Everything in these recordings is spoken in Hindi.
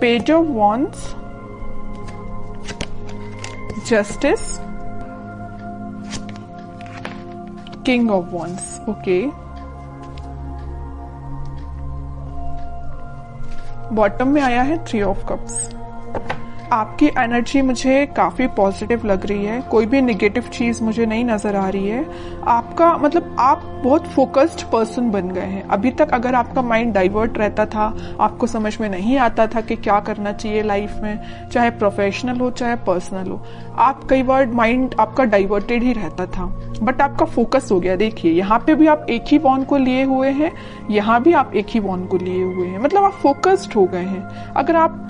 Page of wands, justice, king of wands. Okay, bottom में आया है थ्री ऑफ कप्स। आपकी एनर्जी मुझे काफी पॉजिटिव लग रही है, कोई भी नेगेटिव चीज मुझे नहीं नजर आ रही है। आपका मतलब आप बहुत फोकस्ड पर्सन बन गए हैं। अभी तक अगर आपका माइंड डाइवर्ट रहता था, आपको समझ में नहीं आता था कि क्या करना चाहिए लाइफ में, चाहे प्रोफेशनल हो चाहे पर्सनल हो, आप कई बार माइंड आपका डाइवर्टेड ही रहता था, बट आपका फोकस हो गया। देखिए यहाँ पे भी आप एक ही वॉन्ड को लिए हुए हैं, यहाँ भी आप एक ही वॉन्ड को लिए हुए हैं, मतलब आप फोकस्ड हो गए हैं। अगर आप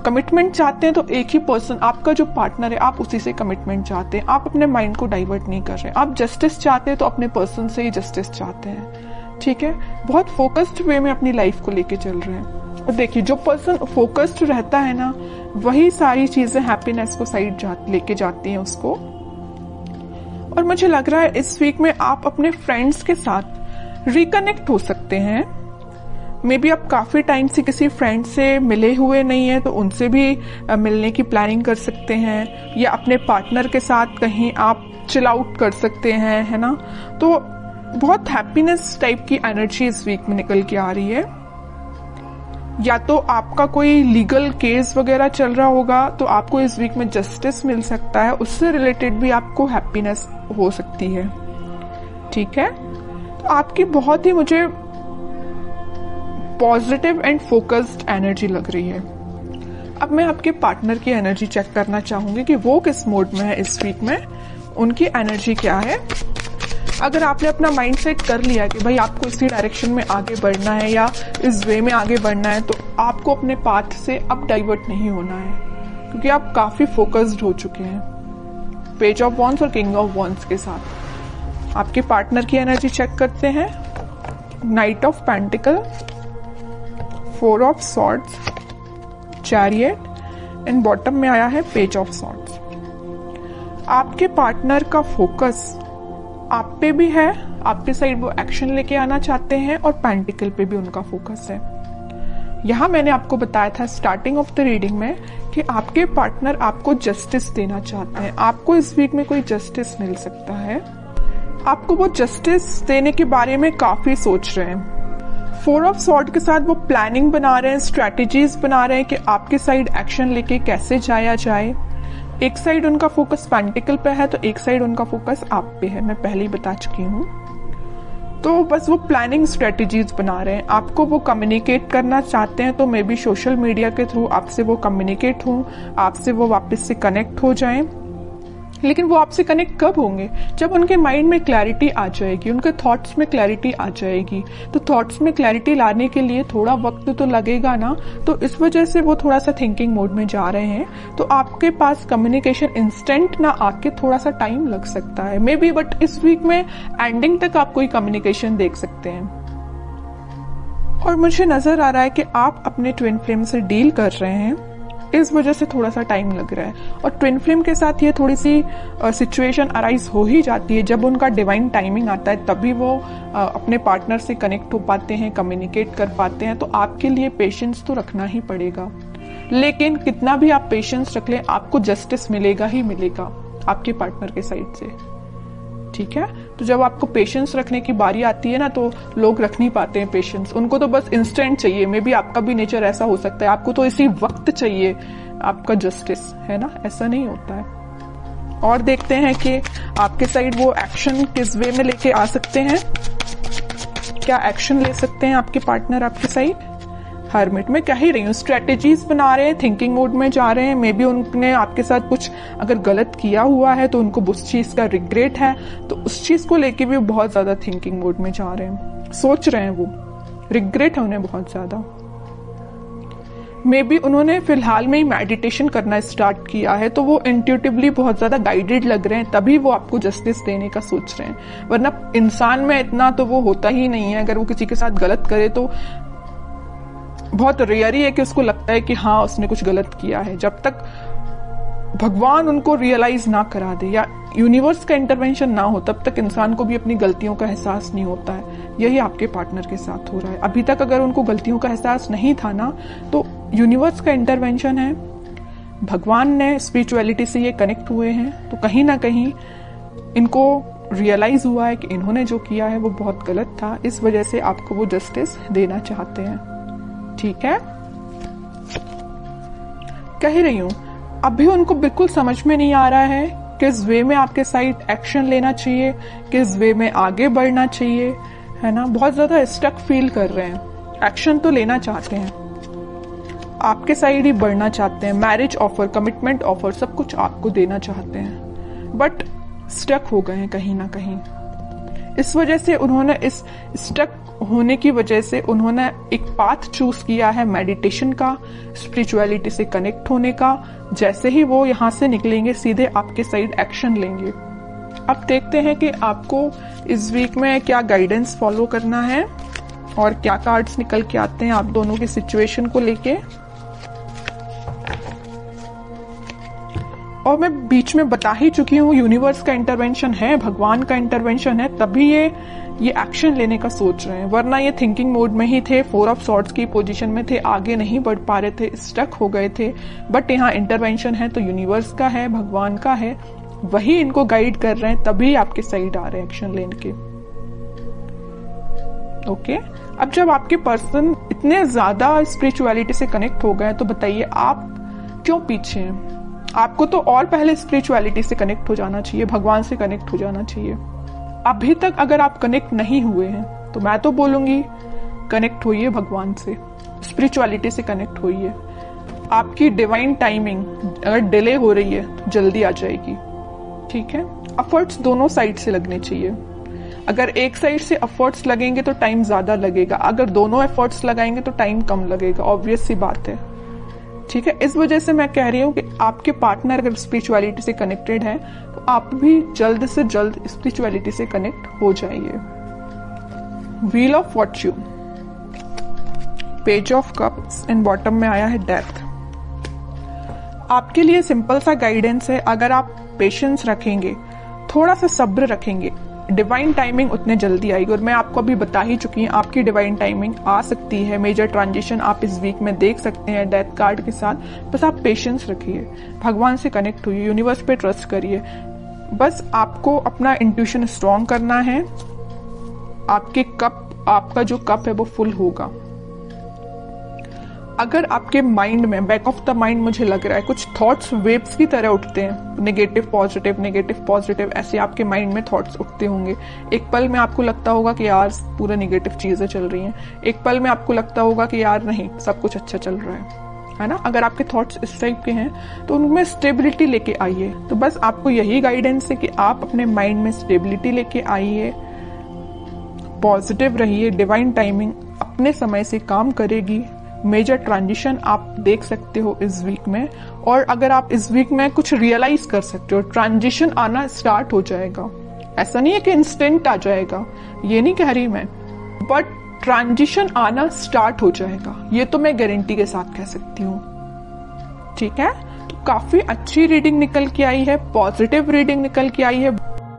कमिटमेंट चाहते हैं तो एक ही पर्सन, आपका जो पार्टनर है, आप उसी से कमिटमेंट चाहते हैं। आप अपने माइंड को डाइवर्ट नहीं कर रहे। आप जस्टिस चाहते हैं तो अपने पर्सन से ही जस्टिस चाहते हैं। ठीक है, बहुत फोकस्ड वे में अपनी लाइफ को लेके चल रहे हैं। और देखिए जो पर्सन फोकस्ड रहता है ना, वही सारी चीजें हैप्पीनेस को साइड लेके जाती हैं उसको। और मुझे लग रहा है इस वीक में आप अपने फ्रेंड्स के साथ रिकनेक्ट हो सकते हैं। मे बी आप काफी टाइम से किसी फ्रेंड से मिले हुए नहीं है, तो उनसे भी मिलने की प्लानिंग कर सकते हैं, या अपने पार्टनर के साथ कहीं आप चिल आउट कर सकते हैं, है ना। तो बहुत हैप्पीनेस टाइप की एनर्जी इस वीक में निकल के आ रही है। या तो आपका कोई लीगल केस वगैरह चल रहा होगा, तो आपको इस वीक में जस्टिस मिल सकता है, उससे रिलेटेड भी आपको हैप्पीनेस हो सकती है। ठीक है, तो आपकी बहुत ही मुझे पॉजिटिव एंड फोकस्ड एनर्जी लग रही है। अब मैं आपके पार्टनर की एनर्जी चेक करना चाहूंगी कि वो किस मोड में है इस वीक में, उनकी एनर्जी क्या है। अगर आपने अपना माइंड सेट कर लिया कि भाई आपको इसी डायरेक्शन में आगे बढ़ना है या इस वे में आगे बढ़ना है, तो आपको अपने पाथ से अब डाइवर्ट नहीं होना है, क्योंकि आप काफी फोकस्ड हो चुके हैं पेज ऑफ वॉन्ड्स और किंग ऑफ वॉन्ड्स के साथ। आपके पार्टनर की एनर्जी चेक करते हैं। Night of pentacle, four of swords, chariot and bottom में आया है पेज ऑफ सॉर्ड्स। आपके पार्टनर का फोकस आप पे भी है, आपके साइड वो एक्शन लेके आना चाहते हैं, और पेंटिकल पे भी उनका फोकस है। यहां मैंने आपको बताया था स्टार्टिंग ऑफ द रीडिंग में कि आपके पार्टनर आपको जस्टिस देना चाहते हैं। आपको इस वीक में कोई जस्टिस मिल सकता है। आपको वो जस्टिस देने के बारे में काफी सोच रहे हैं। फोर ऑफ सॉर्ड के साथ वो प्लानिंग बना रहे हैं, स्ट्रैटेजीज बना रहे हैं कि आपके साइड एक्शन लेके कैसे जाया जाए। एक साइड उनका फोकस पेंटिकल पे है, तो एक साइड उनका फोकस आप पे है, मैं पहले ही बता चुकी हूँ। तो बस वो प्लानिंग स्ट्रेटेजीज बना रहे हैं। आपको वो कम्युनिकेट करना चाहते हैं, तो मे बी सोशल मीडिया के थ्रू आपसे वो कम्युनिकेट हों, आपसे वो वापस से कनेक्ट हो जाएं। लेकिन वो आपसे कनेक्ट कब होंगे? जब उनके माइंड में क्लैरिटी आ जाएगी, उनके थॉट्स में क्लैरिटी आ जाएगी। तो थॉट्स में क्लैरिटी लाने के लिए थोड़ा वक्त तो लगेगा ना, तो इस वजह से वो थोड़ा सा थिंकिंग मोड में जा रहे हैं। तो आपके पास कम्युनिकेशन इंस्टेंट ना आके थोड़ा सा टाइम लग सकता है मे बी, बट इस वीक में एंडिंग तक आप कोई कम्युनिकेशन देख सकते हैं। और मुझे नजर आ रहा है कि आप अपने ट्विन फ्लेम से डील कर रहे हैं, इस वजह से थोड़ा सा टाइम लग रहा है। और ट्विन फ्लेम के साथ ये थोड़ी सी सिचुएशन अराइज हो ही जाती है। जब उनका डिवाइन टाइमिंग आता है तभी वो अपने पार्टनर से कनेक्ट हो पाते हैं, कम्युनिकेट कर पाते हैं। तो आपके लिए पेशेंस तो रखना ही पड़ेगा, लेकिन कितना भी आप पेशेंस रख लें, आपको जस्टिस मिलेगा ही मिलेगा आपके पार्टनर के साइड से। ठीक है, तो जब आपको पेशेंस रखने की बारी आती है ना, तो लोग रख नहीं पाते हैं पेशेंस। उनको तो बस इंस्टेंट चाहिए। मे बी आपका भी नेचर ऐसा हो सकता है, आपको तो इसी वक्त चाहिए आपका जस्टिस, है ना। ऐसा नहीं होता है। और देखते हैं कि आपके साइड वो एक्शन किस वे में लेके आ सकते हैं, क्या एक्शन ले सकते हैं आपके पार्टनर आपके साइड। हर्मिट में कह ही रही हूँ, स्ट्रेटेजीज बना रहे हैं, थिंकिंग मोड में जा रहे हैं। मे बी उनने आपके साथ कुछ अगर गलत किया हुआ है तो उनको उस चीज का रिग्रेट है, तो उस चीज को लेके भी बहुत ज्यादा थिंकिंग मोड में जा रहे हैं, सोच रहे हैं, वो रिग्रेट है उन्हें बहुत ज्यादा। मे बी उन्होंने फिलहाल में ही मेडिटेशन करना स्टार्ट किया है, तो वो इंट्यूटिवली बहुत ज्यादा गाइडेड लग रहे हैं, तभी वो आपको जस्टिस देने का सोच रहे हैं। वरना इंसान में इतना तो वो होता ही नहीं है। अगर वो किसी के साथ गलत करे तो बहुत रेयर ही है कि उसको लगता है कि हाँ उसने कुछ गलत किया है। जब तक भगवान उनको रियलाइज ना करा दे, या यूनिवर्स का इंटरवेंशन ना हो तब तक इंसान को भी अपनी गलतियों का एहसास नहीं होता है। यही आपके पार्टनर के साथ हो रहा है। अभी तक अगर उनको गलतियों का एहसास नहीं था ना, तो यूनिवर्स का इंटरवेंशन है, भगवान ने स्पिरिचुअलिटी से ये कनेक्ट हुए हैं, तो कहीं ना कहीं इनको रियलाइज हुआ है कि इन्होंने जो किया है वो बहुत गलत था, इस वजह से आपको वो जस्टिस देना चाहते हैं। ठीक है, कह रही हूं अभी उनको बिल्कुल समझ में नहीं आ रहा है किस वे में आपके साइड एक्शन लेना चाहिए, किस वे में आगे बढ़ना चाहिए, है ना। बहुत ज्यादा स्टक फील कर रहे हैं। एक्शन तो लेना चाहते हैं, आपके साइड ही बढ़ना चाहते हैं, मैरिज ऑफर, कमिटमेंट ऑफर, सब कुछ आपको देना चाहते हैं, बट स्टक हो गए हैं कहीं ना कहीं। इस वजह से उन्होंने, इस स्टक होने की वजह से उन्होंने एक पाथ चूज किया है मेडिटेशन का, स्पिरिचुअलिटी से कनेक्ट होने का। जैसे ही वो यहाँ से निकलेंगे सीधे आपके साइड एक्शन लेंगे। अब देखते हैं कि आपको इस वीक में क्या गाइडेंस फॉलो करना है और क्या कार्ड्स निकल के आते हैं आप दोनों की सिचुएशन को लेके। और मैं बीच में बता ही चुकी हूँ, यूनिवर्स का इंटरवेंशन है, भगवान का इंटरवेंशन है, तभी ये एक्शन लेने का सोच रहे हैं, वरना ये थिंकिंग मोड में ही थे, 4 ऑफ सॉर्ड्स की पोजीशन में थे, आगे नहीं बढ़ पा रहे थे, स्टक हो गए थे। बट यहाँ इंटरवेंशन है तो यूनिवर्स का है, भगवान का है, वही इनको गाइड कर रहे हैं, तभी आपके साइड आ रहे हैं एक्शन लेने के। ओके, अब जब आपके पर्सन इतने ज्यादा स्पिरिचुअलिटी से कनेक्ट हो गए तो बताइए आप क्यों पीछे हैं। आपको तो और पहले स्पिरिचुअलिटी से कनेक्ट हो जाना चाहिए, भगवान से कनेक्ट हो जाना चाहिए। अभी तक अगर आप कनेक्ट नहीं हुए हैं तो मैं तो बोलूंगी कनेक्ट होइए भगवान से, स्पिरिचुअलिटी से कनेक्ट होइए। आपकी डिवाइन टाइमिंग अगर डिले हो रही है तो जल्दी आ जाएगी। ठीक है, एफर्ट्स दोनों साइड से लगने चाहिए। अगर एक साइड से एफर्ट्स लगेंगे तो टाइम ज्यादा लगेगा, अगर दोनों एफर्ट्स लगाएंगे तो टाइम कम लगेगा, ऑब्वियस सी बात है। ठीक है, इस वजह से मैं कह रही हूँ कि आपके पार्टनर अगर स्पिरिचुअलिटी से कनेक्टेड है तो आप भी जल्द से जल्द स्पिरिचुअलिटी से कनेक्ट हो जाइए। Wheel of Fortune, page of cups and bottom में आया है डेथ। आपके लिए सिंपल सा गाइडेंस है, अगर आप पेशेंस रखेंगे, थोड़ा सा सब्र रखेंगे, डिवाइन टाइमिंग उतने जल्दी आएगी। और मैं आपको अभी बता ही चुकी हूँ आपकी डिवाइन टाइमिंग आ सकती है। मेजर ट्रांजिशन आप इस वीक में देख सकते हैं डेथ कार्ड के साथ। बस आप पेशेंस रखिए, भगवान से कनेक्ट होइए, यूनिवर्स पे ट्रस्ट करिए। बस आपको अपना इंट्यूशन स्ट्रॉन्ग करना है। आपका जो कप है वो फुल होगा। अगर आपके माइंड में, बैक ऑफ द माइंड मुझे लग रहा है कुछ थॉट्स वेव्स की तरह उठते हैं, नेगेटिव पॉजिटिव, ऐसे आपके माइंड में थॉट्स उठते होंगे। एक पल में आपको लगता होगा कि यार पूरा नेगेटिव चीजें चल रही हैं, एक पल में आपको लगता होगा कि यार नहीं सब कुछ अच्छा चल रहा है ना। अगर आपके थॉट्स इस टाइप के हैं तो उनमें स्टेबिलिटी लेके आइए। तो बस आपको यही गाइडेंस है कि आप अपने माइंड में स्टेबिलिटी लेके आइए, पॉजिटिव रहिए, डिवाइन टाइमिंग अपने समय से काम करेगी। मेजर ट्रांजिशन आप देख सकते हो इस वीक में, और अगर आप इस वीक में कुछ रियलाइज कर सकते हो, ट्रांजिशन आना स्टार्ट हो जाएगा। ऐसा नहीं है कि इंस्टेंट आ जाएगा, ये नहीं कह रही मैं, बट ट्रांजिशन आना स्टार्ट हो जाएगा, ये तो मैं गारंटी के साथ कह सकती हूँ। ठीक है, तो काफी अच्छी रीडिंग निकल के आई है, पॉजिटिव रीडिंग निकल के आई है।